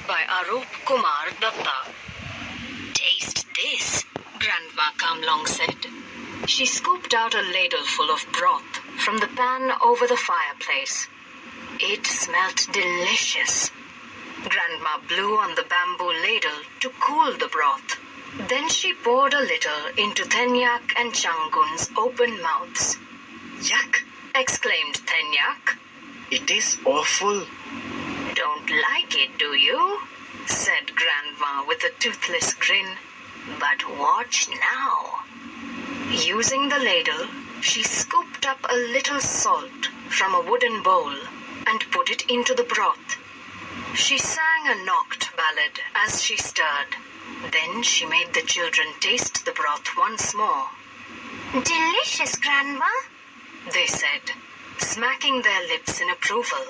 by Arup Kumar Datta. Taste this, Grandma Kamlong said. She scooped out a ladle full of broth from the pan over the fireplace. It smelt delicious. Grandma blew on the bamboo ladle to cool the broth. Then she poured a little into Tenyak and Changun's open mouths. Yuck! Exclaimed Tenyak. It is awful. Don't like it, do you? Said Grandma with a toothless grin. But watch now. Using the ladle, she scooped up a little salt from a wooden bowl and put it into the broth. She sang a knocked ballad as she stirred. Then she made the children taste the broth once more. Delicious, Grandma, they said, smacking their lips in approval.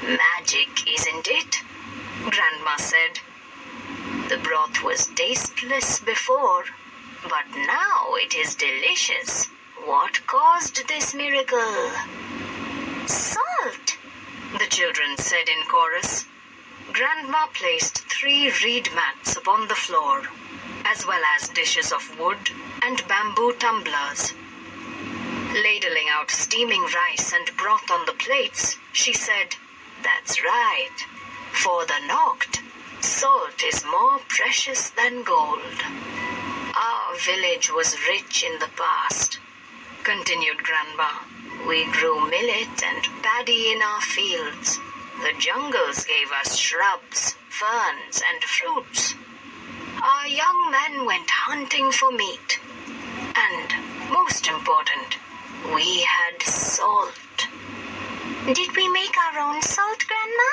Magic, isn't it? Grandma said. The broth was tasteless before, but now it is delicious. What caused this miracle? Salt, the children said in chorus. Grandma placed 3 reed mats upon the floor, as well as dishes of wood and bamboo tumblers. Ladling out steaming rice and broth on the plates, she said, That's right. For the knocked, salt is more precious than gold. Our village was rich in the past, continued Grandma. We grew millet and paddy in our fields. The jungles gave us shrubs, ferns, and fruits. Our young men went hunting for meat. And, most important, we had salt. Did we make our own salt, Grandma?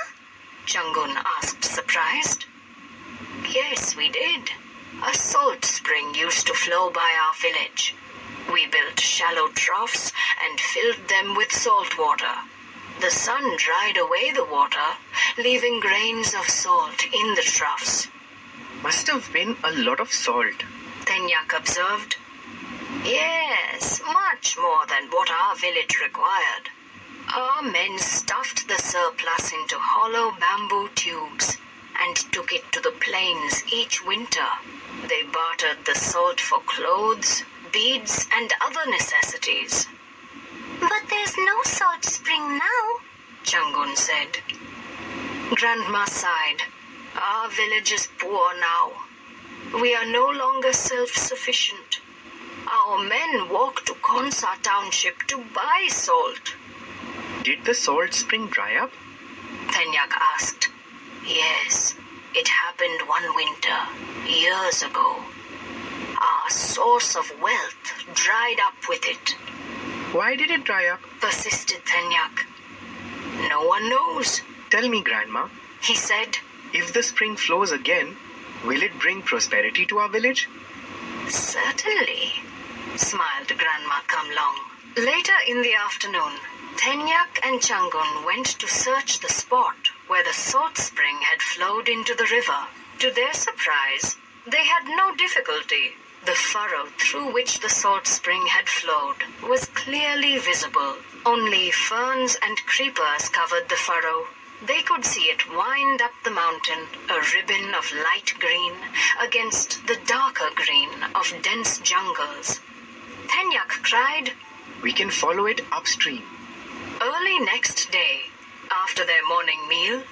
Changun asked, surprised. Yes, we did. A salt spring used to flow by our village. We built shallow troughs and filled them with salt water. The sun dried away the water, leaving grains of salt in the troughs. Must have been a lot of salt, Tenyak observed. Yes, much more than what our village required. Our men stuffed the surplus into hollow bamboo tubes and took it to the plains each winter. They bartered the salt for clothes, beads, and other necessities. But there's no salt spring now, Changun said. Grandma sighed. Our village is poor now. We are no longer self-sufficient. Our men walk to Konsa Township to buy salt. Did the salt spring dry up? Tenyak asked. Yes, it happened one winter, years ago. Our source of wealth dried up with it. Why did it dry up? Persisted Tenyak. No one knows. Tell me, Grandma, He said. If the spring flows again, will it bring prosperity to our village? Certainly, smiled Grandma Kamlong. Later in the afternoon, Tenyak and Changun went to search the spot where the salt spring had flowed into the river. To their surprise, they had no difficulty. The furrow through which the salt spring had flowed was clearly visible. Only ferns and creepers covered the furrow. They could see it wind up the mountain, a ribbon of light green against the darker green of dense jungles. Tenyak cried, We can follow it upstream. Early next day, after their morning meal,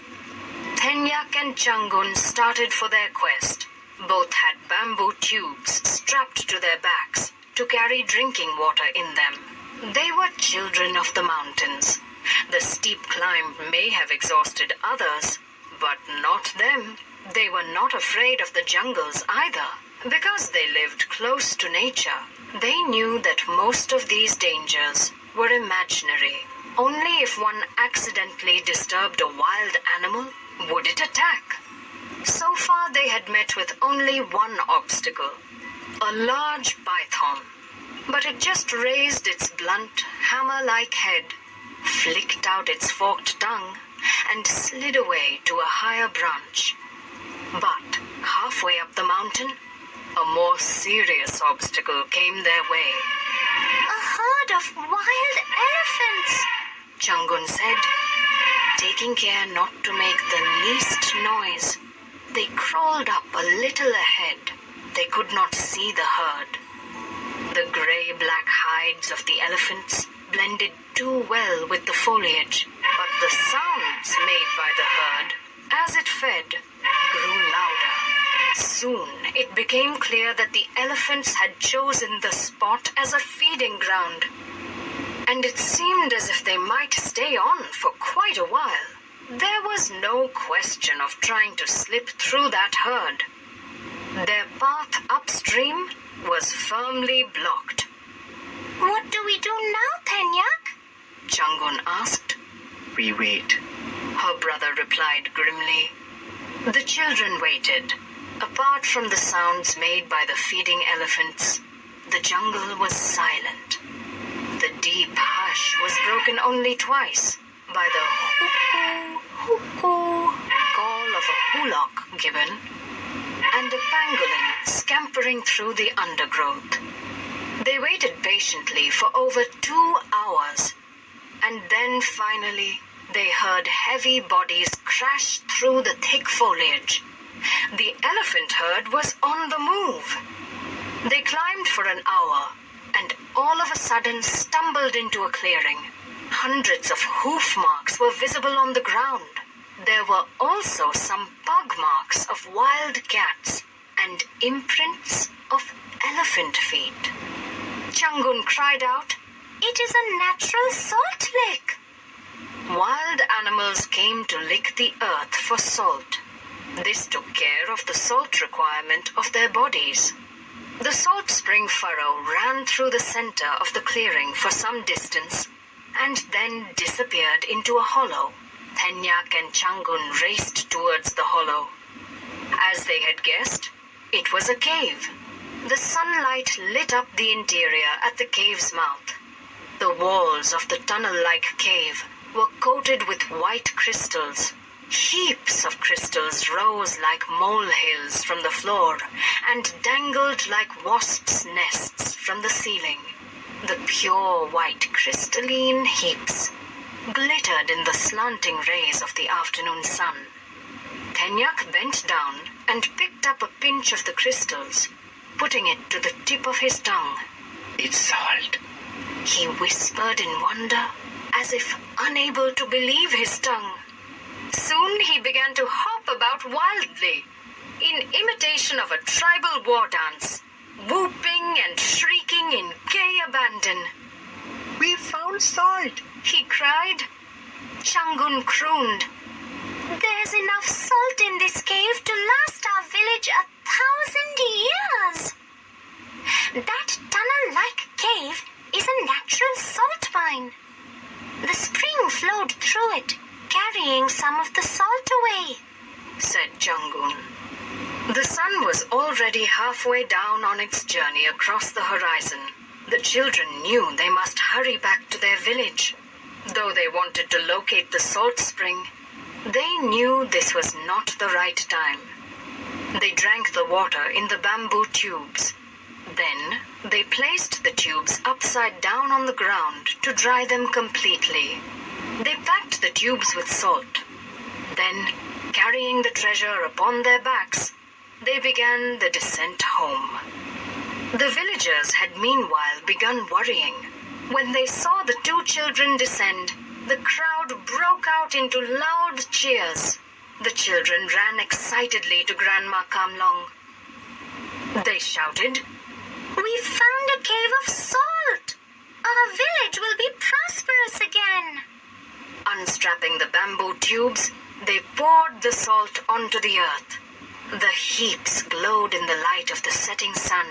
Tenyak and Changun started for their quest. Both had bamboo tubes strapped to their backs to carry drinking water in them. They were children of the mountains. The steep climb may have exhausted others, but not them. They were not afraid of the jungles either. Because they lived close to nature, they knew that most of these dangers were imaginary. Only if one accidentally disturbed a wild animal would it attack. So far they had met with only one obstacle, a large python. But it just raised its blunt, hammer-like head, flicked out its forked tongue, and slid away to a higher branch. But halfway up the mountain, a more serious obstacle came their way. A herd of wild elephants, Changun said, taking care not to make the least noise. they crawled up a little ahead. They could not see the herd. The grey-black hides of the elephants blended too well with the foliage, but the sounds made by the herd, as it fed, grew louder. Soon it became clear that the elephants had chosen the spot as a feeding ground, and it seemed as if they might stay on for quite a while. There was no question of trying to slip through that herd. Their path upstream was firmly blocked. What do we do now, Tenyak? Ch-1 asked. We wait. Her brother replied grimly. The children waited. Apart from the sounds made by the feeding elephants, the jungle was silent. The deep hush was broken only twice by the hoo-coo, hoo-coo call of a hoolok gibbon and a pangolin scampering through the undergrowth. They waited patiently for over 2 hours, and then finally they heard heavy bodies crash through the thick foliage. The elephant herd was on the move. They climbed for an hour, and all of a sudden stumbled into a clearing. Hundreds of hoof marks were visible on the ground. There were also some pug marks of wild cats and imprints of elephant feet. Ch-1 cried out, It is a natural salt lick. Wild animals came to lick the earth for salt. This took care of the salt requirement of their bodies. The salt spring furrow ran through the center of the clearing for some distance and then disappeared into a hollow. Tenyak and Ch-1 raced towards the hollow. As they had guessed, it was a cave. The sunlight lit up the interior at the cave's mouth. The walls of the tunnel-like cave were coated with white crystals. Heaps of crystals rose like molehills from the floor and dangled like wasps' nests from the ceiling. The pure white crystalline heaps glittered in the slanting rays of the afternoon sun. Tenyak bent down and picked up a pinch of the crystals, putting it to the tip of his tongue. It's salt. He whispered in wonder, as if unable to believe his tongue. Soon he began to hop about wildly, in imitation of a tribal war dance, whooping and shrieking in gay abandon. We found salt, he cried. Ch-1 crooned. There's enough salt in this cave to last our village 1,000 years. That tunnel-like cave is a natural salt mine. The spring flowed through it, carrying some of the salt away, said Ch-1. The sun was already halfway down on its journey across the horizon. The children knew they must hurry back to their village. Though they wanted to locate the salt spring, they knew this was not the right time. They drank the water in the bamboo tubes. Then they placed the tubes upside down on the ground to dry them completely. They packed the tubes with salt. Then, carrying the treasure upon their backs, they began the descent home. The villagers had meanwhile begun worrying. When they saw the 2 children descend, the crowd broke out into loud cheers. The children ran excitedly to Grandma Kamlong. They shouted, We found a cave of salt! Our village will be prosperous again! Unstrapping the bamboo tubes, they poured the salt onto the earth. The heaps glowed in the light of the setting sun.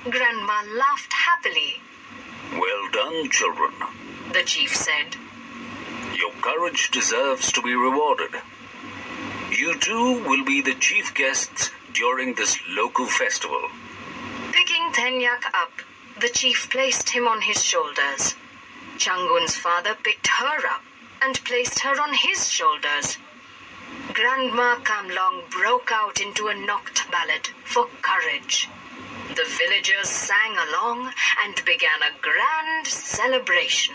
Grandma laughed happily. Well done, children, the chief said. Your courage deserves to be rewarded. You two will be the chief guests during this local festival. Picking Tenyak up, the chief placed him on his shoulders. Ch-1's father picked her up and placed her on his shoulders. Grandma Kamlong broke out into a Noct ballad for courage. The villagers sang along and began a grand celebration.